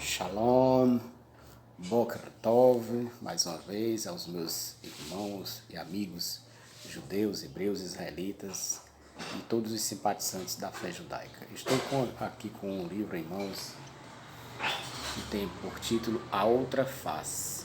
Shalom, Boker Tov, mais uma vez aos meus irmãos e amigos judeus, hebreus, israelitas e todos os simpatizantes da fé judaica. Estou aqui com um livro em mãos que tem por título A Outra Face.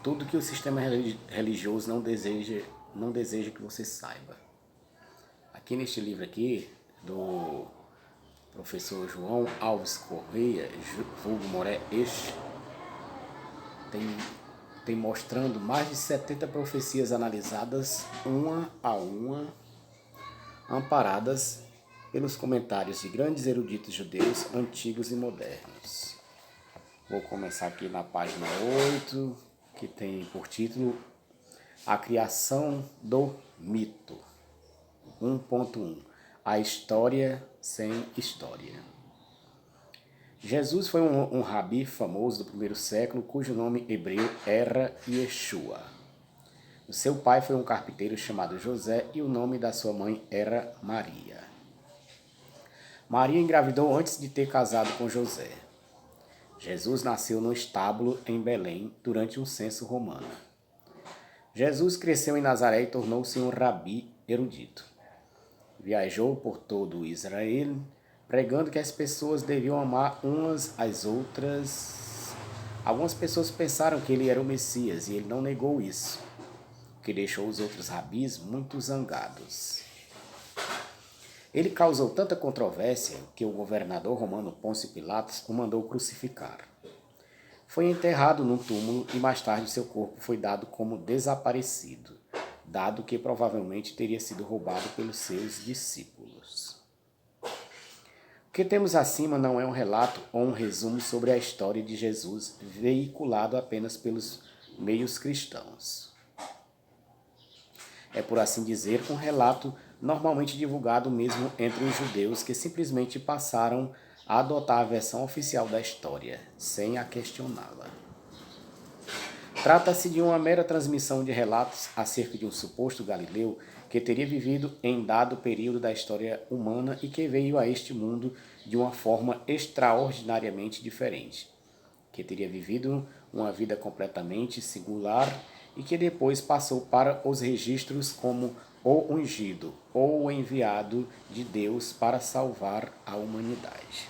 Tudo que o sistema religioso não deseja que você saiba. Aqui neste livro aqui, do professor João Alves Correia, vulgo Moré Eixo, tem mostrando mais de 70 profecias analisadas uma a uma, amparadas pelos comentários de grandes eruditos judeus antigos e modernos. Vou começar aqui na página 8, que tem por título A Criação do Mito. 1.1 A História sem História. Jesus foi um rabi famoso do primeiro século, cujo nome hebreu era Yeshua. O seu pai foi um carpinteiro chamado José e o nome da sua mãe era Maria. Maria engravidou antes de ter casado com José. Jesus nasceu no estábulo em Belém durante um censo romano. Jesus cresceu em Nazaré e tornou-se um rabi erudito. Viajou por todo Israel, pregando que as pessoas deviam amar umas às outras. Algumas pessoas pensaram que ele era o Messias e ele não negou isso, o que deixou os outros rabis muito zangados. Ele causou tanta controvérsia que o governador romano Pôncio Pilatos o mandou crucificar. Foi enterrado num túmulo e mais tarde seu corpo foi dado como desaparecido, dado que provavelmente teria sido roubado pelos seus discípulos. O que temos acima não é um relato ou um resumo sobre a história de Jesus, veiculado apenas pelos meios cristãos. É, por assim dizer, um relato normalmente divulgado mesmo entre os judeus que simplesmente passaram a adotar a versão oficial da história, sem a questioná-la. Trata-se de uma mera transmissão de relatos acerca de um suposto galileu que teria vivido em dado período da história humana e que veio a este mundo de uma forma extraordinariamente diferente, que teria vivido uma vida completamente singular e que depois passou para os registros como o ungido ou o enviado de Deus para salvar a humanidade.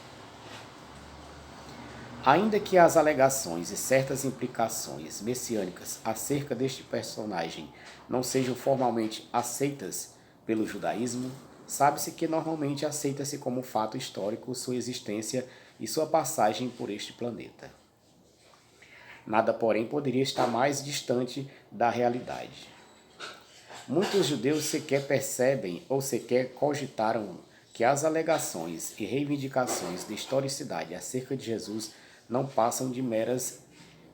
Ainda que as alegações e certas implicações messiânicas acerca deste personagem não sejam formalmente aceitas pelo judaísmo, sabe-se que normalmente aceita-se como fato histórico sua existência e sua passagem por este planeta. Nada, porém, poderia estar mais distante da realidade. Muitos judeus sequer percebem ou sequer cogitaram que as alegações e reivindicações de historicidade acerca de Jesus não passam de meras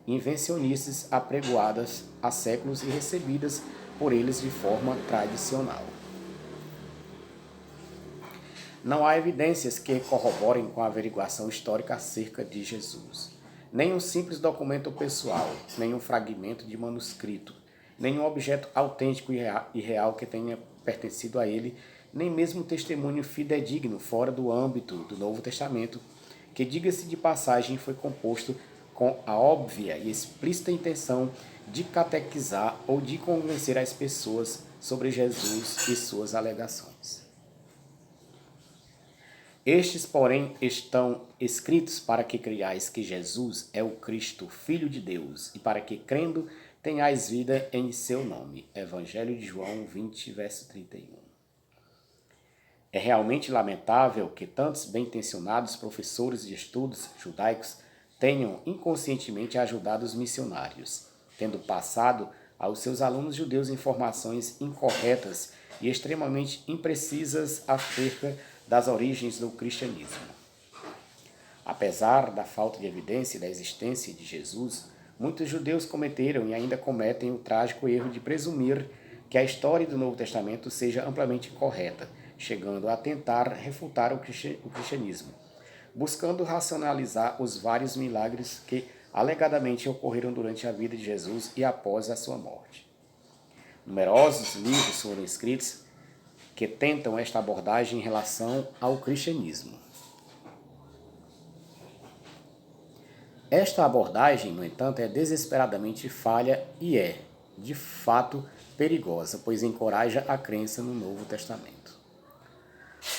invencionices apregoadas há séculos e recebidas por eles de forma tradicional. Não há evidências que corroborem com a averiguação histórica acerca de Jesus. Nem um simples documento pessoal, nem um fragmento de manuscrito, nem um objeto autêntico e real que tenha pertencido a ele, nem mesmo um testemunho fidedigno fora do âmbito do Novo Testamento, que, diga-se de passagem, foi composto com a óbvia e explícita intenção de catequizar ou de convencer as pessoas sobre Jesus e suas alegações. Estes, porém, estão escritos para que creiais que Jesus é o Cristo, Filho de Deus, e para que, crendo, tenhais vida em seu nome. Evangelho de João 20, verso 31. É realmente lamentável que tantos bem-intencionados professores de estudos judaicos tenham inconscientemente ajudado os missionários, tendo passado aos seus alunos judeus informações incorretas e extremamente imprecisas acerca das origens do cristianismo. Apesar da falta de evidência da existência de Jesus, muitos judeus cometeram e ainda cometem o trágico erro de presumir que a história do Novo Testamento seja amplamente correta, chegando a tentar refutar o cristianismo, buscando racionalizar os vários milagres que alegadamente ocorreram durante a vida de Jesus e após a sua morte. Numerosos livros foram escritos que tentam esta abordagem em relação ao cristianismo. Esta abordagem, no entanto, é desesperadamente falha e é, de fato, perigosa, pois encoraja a crença no Novo Testamento.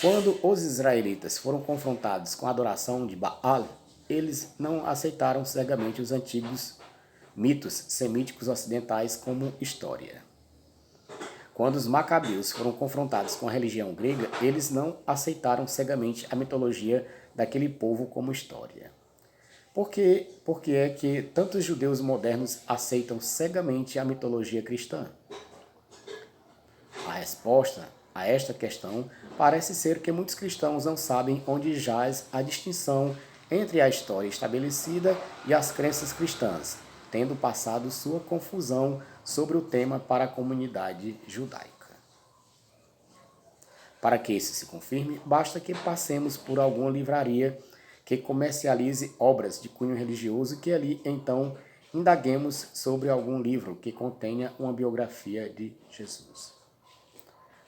Quando os israelitas foram confrontados com a adoração de Baal, eles não aceitaram cegamente os antigos mitos semíticos ocidentais como história. Quando os macabeus foram confrontados com a religião grega, eles não aceitaram cegamente a mitologia daquele povo como história. Por que é que tantos judeus modernos aceitam cegamente a mitologia cristã? A resposta a esta questão parece ser que muitos cristãos não sabem onde jaz a distinção entre a história estabelecida e as crenças cristãs, tendo passado sua confusão sobre o tema para a comunidade judaica. Para que isso se confirme, basta que passemos por alguma livraria que comercialize obras de cunho religioso e que ali, então, indaguemos sobre algum livro que contenha uma biografia de Jesus.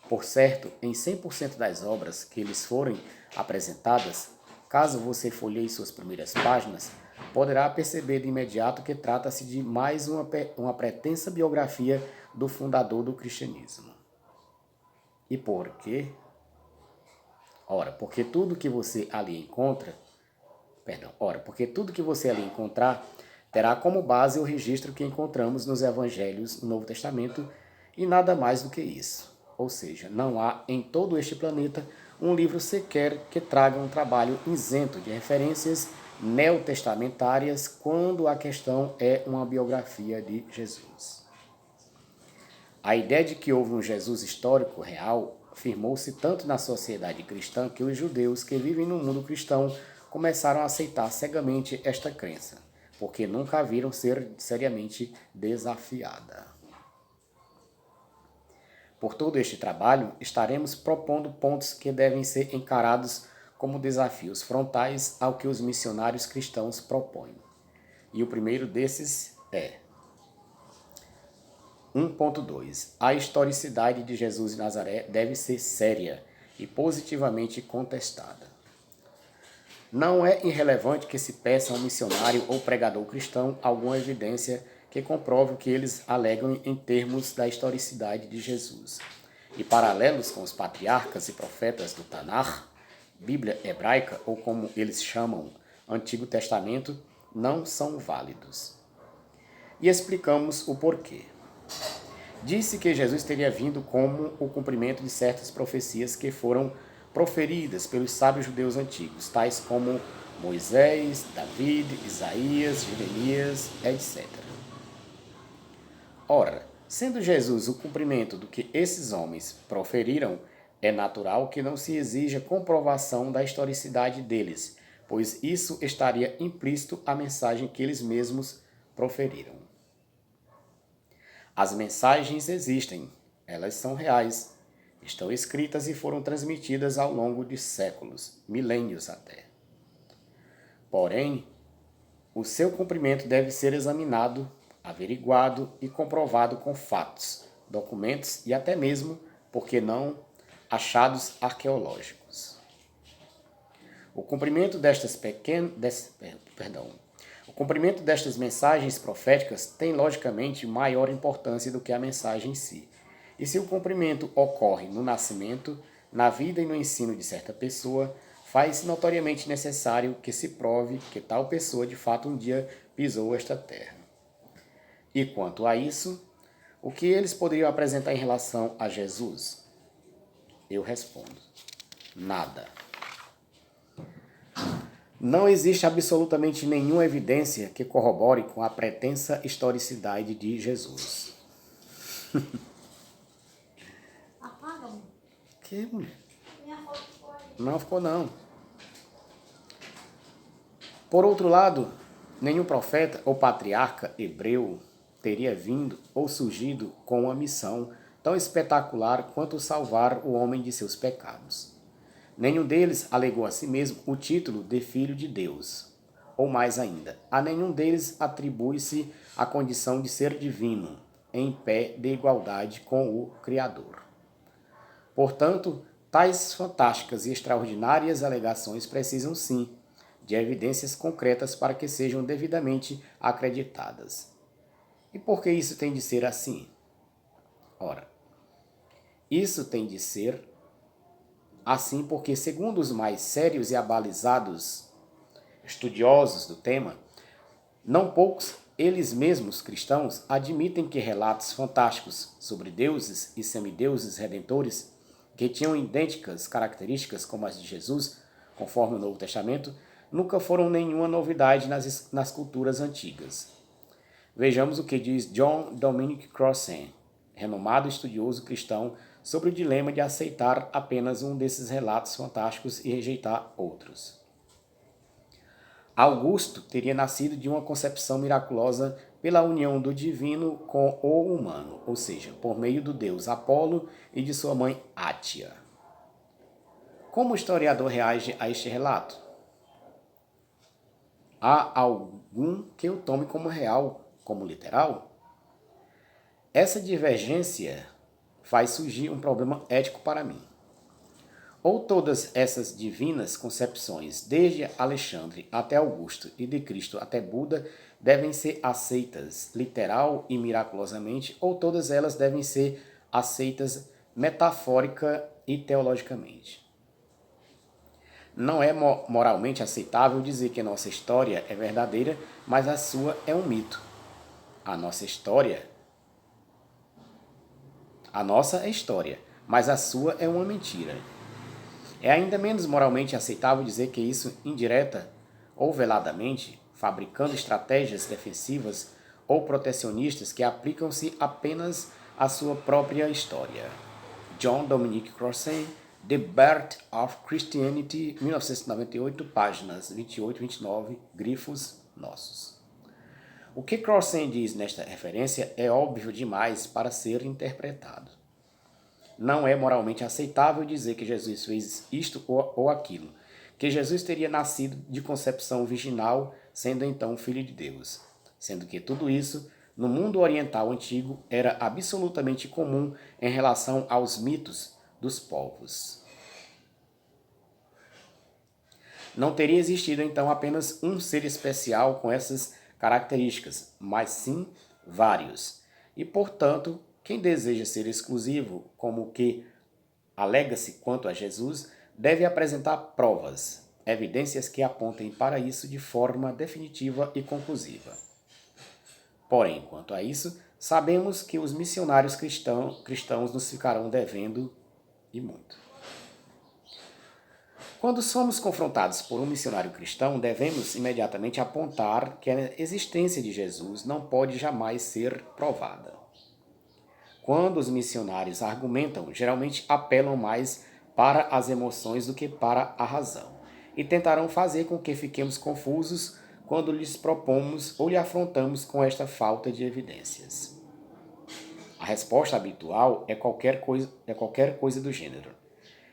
Por certo, em 100% das obras que lhes forem apresentadas, caso você folheie suas primeiras páginas, poderá perceber de imediato que trata-se de mais uma pretensa biografia do fundador do cristianismo. E por quê? Ora, porque tudo que você ali encontrar terá como base o registro que encontramos nos evangelhos no Novo Testamento e nada mais do que isso. Ou seja, não há em todo este planeta um livro sequer que traga um trabalho isento de referências neotestamentárias quando a questão é uma biografia de Jesus. A ideia de que houve um Jesus histórico real firmou-se tanto na sociedade cristã que os judeus que vivem no mundo cristão começaram a aceitar cegamente esta crença, porque nunca a viram ser seriamente desafiada. Por todo este trabalho, estaremos propondo pontos que devem ser encarados como desafios frontais ao que os missionários cristãos propõem. E o primeiro desses é 1.2. A historicidade de Jesus de Nazaré deve ser séria e positivamente contestada. Não é irrelevante que se peça a um missionário ou pregador cristão alguma evidência que comprove o que eles alegam em termos da historicidade de Jesus. E paralelos com os patriarcas e profetas do Tanar, Bíblia hebraica, ou como eles chamam, Antigo Testamento, não são válidos. E explicamos o porquê. Disse que Jesus teria vindo como o cumprimento de certas profecias que foram proferidas pelos sábios judeus antigos, tais como Moisés, David, Isaías, Jeremias, etc. Ora, sendo Jesus o cumprimento do que esses homens proferiram, é natural que não se exija comprovação da historicidade deles, pois isso estaria implícito à mensagem que eles mesmos proferiram. As mensagens existem, elas são reais, estão escritas e foram transmitidas ao longo de séculos, milênios até. Porém, o seu cumprimento deve ser examinado, averiguado e comprovado com fatos, documentos e até mesmo, por que não, achados arqueológicos. O cumprimento destas mensagens proféticas tem logicamente maior importância do que a mensagem em si. E se o cumprimento ocorre no nascimento, na vida e no ensino de certa pessoa, faz-se notoriamente necessário que se prove que tal pessoa de fato um dia pisou esta terra. E quanto a isso, o que eles poderiam apresentar em relação a Jesus? Eu respondo: nada. Não existe absolutamente nenhuma evidência que corrobore com a pretensa historicidade de Jesus. Apaga, mano. Que, mulher? Minha foto ficou aí. Não ficou, não. Por outro lado, nenhum profeta ou patriarca hebreu teria vindo ou surgido com uma missão tão espetacular quanto salvar o homem de seus pecados. Nenhum deles alegou a si mesmo o título de Filho de Deus. Ou mais ainda, a nenhum deles atribui-se a condição de ser divino, em pé de igualdade com o Criador. Portanto, tais fantásticas e extraordinárias alegações precisam sim de evidências concretas para que sejam devidamente acreditadas. E por que isso tem de ser assim? Ora, isso tem de ser assim porque, segundo os mais sérios e abalizados estudiosos do tema, não poucos eles mesmos cristãos admitem que relatos fantásticos sobre deuses e semideuses redentores que tinham idênticas características como as de Jesus, conforme o Novo Testamento, nunca foram nenhuma novidade nas culturas antigas. Vejamos o que diz John Dominic Crossan, renomado estudioso cristão, sobre o dilema de aceitar apenas um desses relatos fantásticos e rejeitar outros. Augusto teria nascido de uma concepção miraculosa pela união do divino com o humano, ou seja, por meio do deus Apolo e de sua mãe Átia. Como o historiador reage a este relato? Há algum que o tome como real, como literal? Essa divergência faz surgir um problema ético para mim. Ou todas essas divinas concepções, desde Alexandre até Augusto e de Cristo até Buda, devem ser aceitas literal e miraculosamente, ou todas elas devem ser aceitas metafórica e teologicamente. Não é moralmente aceitável dizer que a nossa história é verdadeira, mas a sua é um mito. A nossa é história, mas a sua é uma mentira. É ainda menos moralmente aceitável dizer que isso, indireta ou veladamente, fabricando estratégias defensivas ou protecionistas que aplicam-se apenas à sua própria história. John Dominic Crossan, The Birth of Christianity, 1998, páginas 28 e 29, grifos nossos. O que Crossan diz nesta referência é óbvio demais para ser interpretado. Não é moralmente aceitável dizer que Jesus fez isto ou aquilo, que Jesus teria nascido de concepção virginal, sendo então filho de Deus, sendo que tudo isso, no mundo oriental antigo, era absolutamente comum em relação aos mitos dos povos. Não teria existido então apenas um ser especial com essas características, mas sim vários. E, portanto, quem deseja ser exclusivo, como o que alega-se quanto a Jesus, deve apresentar provas, evidências que apontem para isso de forma definitiva e conclusiva. Porém, quanto a isso, sabemos que os missionários cristãos nos ficarão devendo e muito. Quando somos confrontados por um missionário cristão, devemos imediatamente apontar que a existência de Jesus não pode jamais ser provada. Quando os missionários argumentam, geralmente apelam mais para as emoções do que para a razão, e tentarão fazer com que fiquemos confusos quando lhes propomos ou lhe afrontamos com esta falta de evidências. A resposta habitual é qualquer coisa do gênero.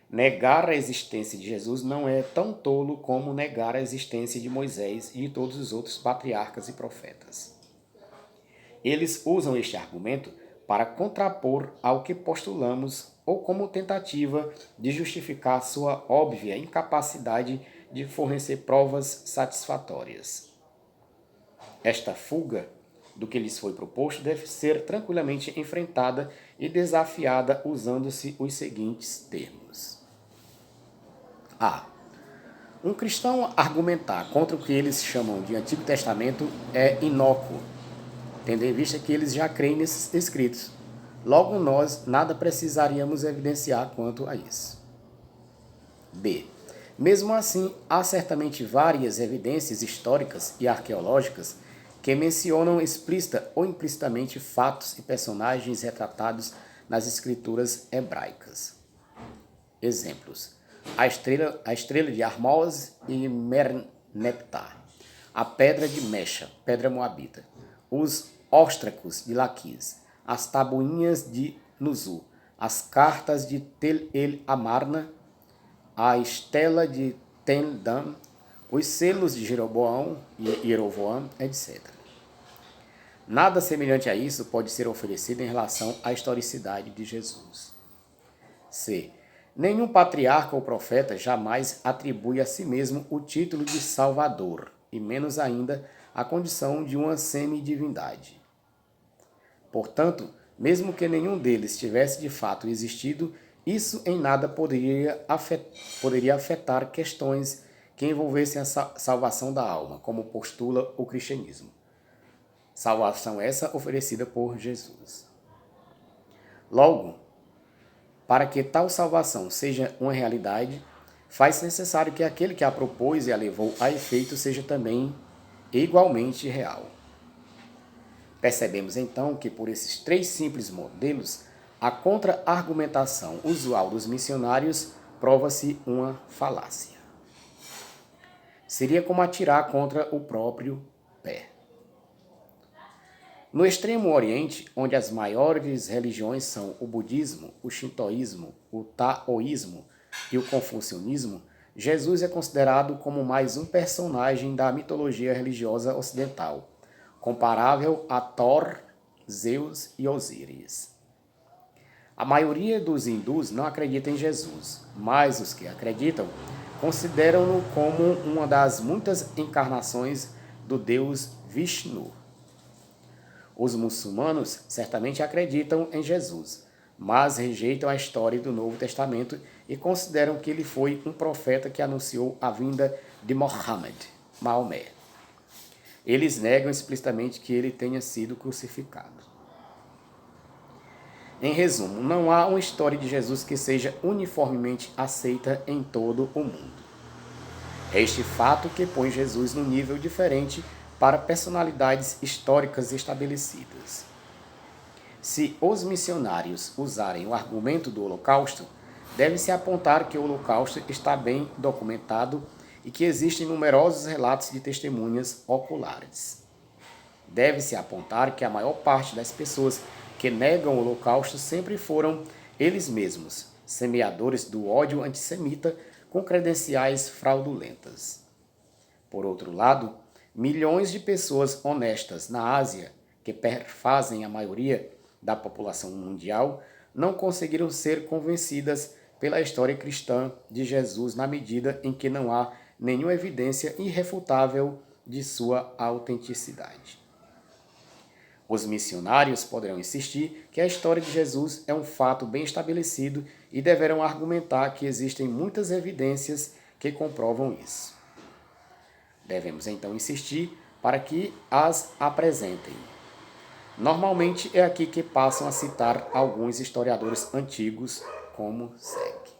Negar a existência de Jesus não é tão tolo como negar a existência de Moisés e de todos os outros patriarcas e profetas. Eles usam este argumento para contrapor ao que postulamos ou como tentativa de justificar sua óbvia incapacidade de fornecer provas satisfatórias. Esta fuga do que lhes foi proposto deve ser tranquilamente enfrentada e desafiada usando-se os seguintes termos. A. Um cristão argumentar contra o que eles chamam de Antigo Testamento é inócuo, tendo em vista que eles já creem nesses escritos. Logo, nós nada precisaríamos evidenciar quanto a isso. B. Mesmo assim, há certamente várias evidências históricas e arqueológicas que mencionam explícita ou implicitamente fatos e personagens retratados nas escrituras hebraicas. Exemplos: a estrela de Armós e Merneptah, a pedra de Mecha, pedra moabita, os óstracos de Laquis, as tabuinhas de Nuzu, as cartas de Tel El Amarna, a estela de Tendam, os selos de Jeroboão e Jerovoam, etc. Nada semelhante a isso pode ser oferecido em relação à historicidade de Jesus. C. Nenhum patriarca ou profeta jamais atribui a si mesmo o título de Salvador, e menos ainda a condição de uma semidivindade. Portanto, mesmo que nenhum deles tivesse de fato existido, isso em nada poderia afetar questões que envolvessem a salvação da alma, como postula o cristianismo. Salvação essa oferecida por Jesus. Logo, para que tal salvação seja uma realidade, faz necessário que aquele que a propôs e a levou a efeito seja também igualmente real. Percebemos então que por esses três simples modelos, a contra-argumentação usual dos missionários prova-se uma falácia. Seria como atirar contra o próprio pé. No extremo oriente, onde as maiores religiões são o budismo, o shintoísmo, o taoísmo e o confucionismo, Jesus é considerado como mais um personagem da mitologia religiosa ocidental, comparável a Thor, Zeus e Osíris. A maioria dos hindus não acredita em Jesus, mas os que acreditam consideram-no como uma das muitas encarnações do deus Vishnu. Os muçulmanos certamente acreditam em Jesus, mas rejeitam a história do Novo Testamento e consideram que ele foi um profeta que anunciou a vinda de Maomé. Eles negam explicitamente que ele tenha sido crucificado. Em resumo, não há uma história de Jesus que seja uniformemente aceita em todo o mundo. É este fato que põe Jesus num nível diferente para personalidades históricas estabelecidas. Se os missionários usarem o argumento do Holocausto, deve-se apontar que o Holocausto está bem documentado e que existem numerosos relatos de testemunhas oculares. Deve-se apontar que a maior parte das pessoas que negam o Holocausto sempre foram eles mesmos, semeadores do ódio antissemita com credenciais fraudulentas. Por outro lado, milhões de pessoas honestas na Ásia, que perfazem a maioria da população mundial, não conseguiram ser convencidas pela história cristã de Jesus na medida em que não há nenhuma evidência irrefutável de sua autenticidade. Os missionários poderão insistir que a história de Jesus é um fato bem estabelecido e deverão argumentar que existem muitas evidências que comprovam isso. Devemos então insistir para que as apresentem. Normalmente é aqui que passam a citar alguns historiadores antigos, como segue.